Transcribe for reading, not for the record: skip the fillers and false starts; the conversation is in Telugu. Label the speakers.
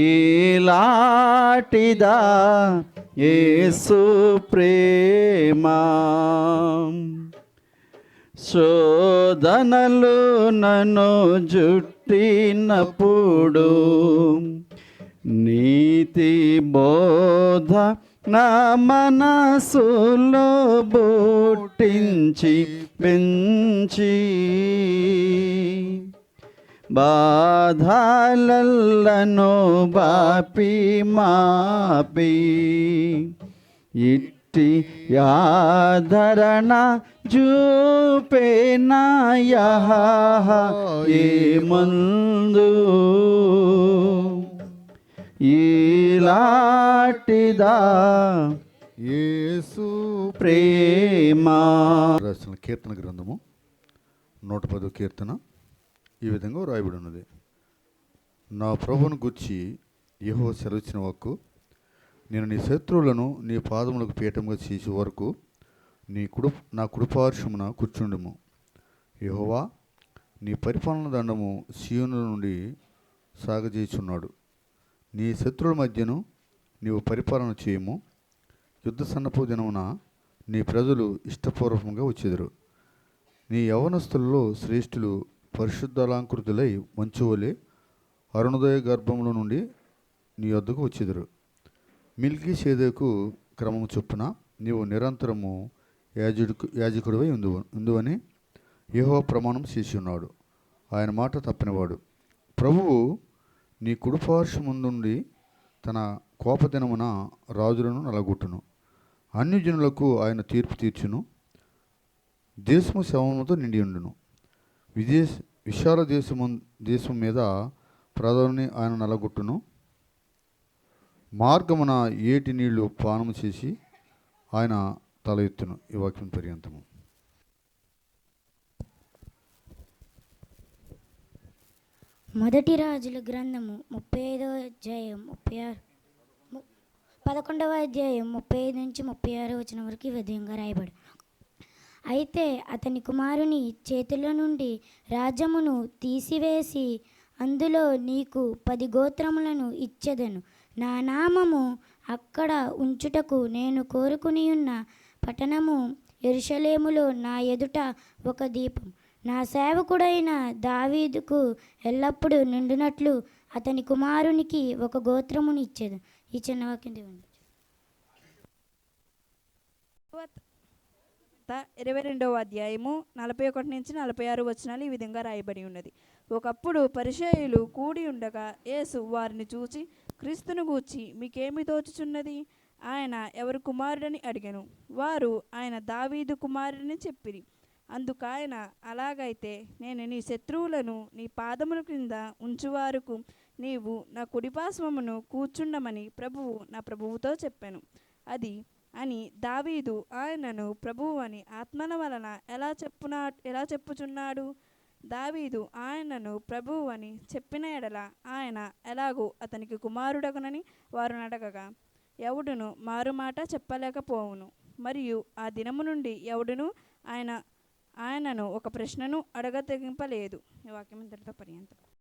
Speaker 1: ఈలాటిదా యేసు ప్రేమ, శోధనలు నన్ను జుట్టినప్పుడు నీతి బోధ నా మనసులో బొట్టించి పెంచి బాధలను బాపి మాపి ఇట్టి ఆదరణ చూపేనాయహ ఏ మందు ఈలాటిదా
Speaker 2: యేసు
Speaker 1: ప్రేమ.
Speaker 2: రాసిన కీర్తన గ్రంథము 110 కీర్తన ఈ విధంగా రాయబడి ఉన్నది. నా ప్రభువును గూర్చి యెహోవా సెలవిచ్చిన వాక్కు, నేను నీ శత్రువులను నీ పాదములకు పీఠంగా చేసే వరకు నా కుడిపార్శ్వమున కూర్చుండుము. యెహోవా నీ పరిపాలన దండము సీయోను నుండి సాగజేయుచున్నాడు. నీ శత్రువుల మధ్యను నీవు పరిపాలన చేయము. యుద్ధ సన్నపు దినమున నీ ప్రజలు ఇష్టపూర్వకంగా వచ్చెదరు. నీ యవనస్తులలో శ్రేష్ఠులు పరిశుద్ధాలంకృతులై మంచువలే అరుణోదయ గర్భముల నుండి నీ వద్దకు వచ్చెదరు. మిల్కీషేదెకు క్రమము చొప్పున నీవు నిరంతరము యాజకుడివై ఉందువని యెహోవా ప్రమాణం చేసి ఉన్నాడు. ఆయన మాట తప్పనివాడు. ప్రభువు నీ కుడిపార్శ్వముందుండి తన కోపదినమున రాజులను నలగొట్టును. అన్యజనులకు ఆయన తీర్పు తీర్చును. దేశము శవముతో నిండి ఉండును. విశాల దేశం మీద ప్రధాని ఆయన నలగొట్టును. మార్గమున ఏటి నీళ్లు పానము చేసి ఆయన తల ఎత్తును. ఈ వాక్యం పర్యంతము.
Speaker 3: మొదటి రాజుల గ్రంథము 11వ అధ్యాయం 35 నుంచి 36 వచనం వరకు ఈ విధంగా రాయబడి, అయితే అతని కుమారుని చేతుల నుండి రాజ్యమును తీసివేసి అందులో నీకు 10 గోత్రములను ఇచ్చెదను. నా నామము అక్కడ ఉంచుటకు నేను కోరుకునియున్న పట్టణము యెరూషలేములో నా ఎదుట ఒక దీపం నా సేవకుడైన దావీదుకు ఎల్లప్పుడూ నిండునట్లు అతని కుమారునికి ఒక గోత్రమును ఇచ్చేది. ఈ చిన్న వాక్యం దేవుని
Speaker 4: 22వ అధ్యాయము 41 నుంచి 46 వచనాలు ఈ విధంగా రాయబడి ఉన్నది. ఒకప్పుడు పరిసయ్యులు కూడి ఉండగా యేసు వారిని చూచి, క్రీస్తును గూర్చి మీకేమి తోచుచున్నది? ఆయన ఎవరు కుమారుడని అడిగెను. వారు ఆయన దావీదు కుమారుడని చెప్పిరి. అందుకాయన, అలాగైతే నేను నీ శత్రువులను నీ పాదముల క్రింద ఉంచువారుకు నీవు నా కుడిపార్శ్వమును కూర్చుండమని ప్రభువు నా ప్రభువుతో చెప్పాను. అది అని దావీదు ఆయనను ప్రభువు అని ఆత్మల వలన ఎలా చెప్పుచున్నాడు? దావీదు ఆయనను ప్రభువు అని చెప్పిన ఎడల ఆయన ఎలాగూ అతనికి కుమారుడగునని వారు అడగగా, ఎవడును మారుమాట చెప్పలేకపోవును. మరియు ఆ దినము నుండి ఎవడును ఆయనను ఒక ప్రశ్నను అడగ తెగింపలేదు. ఈ వాక్యం ఇంతటితో పర్యంతం.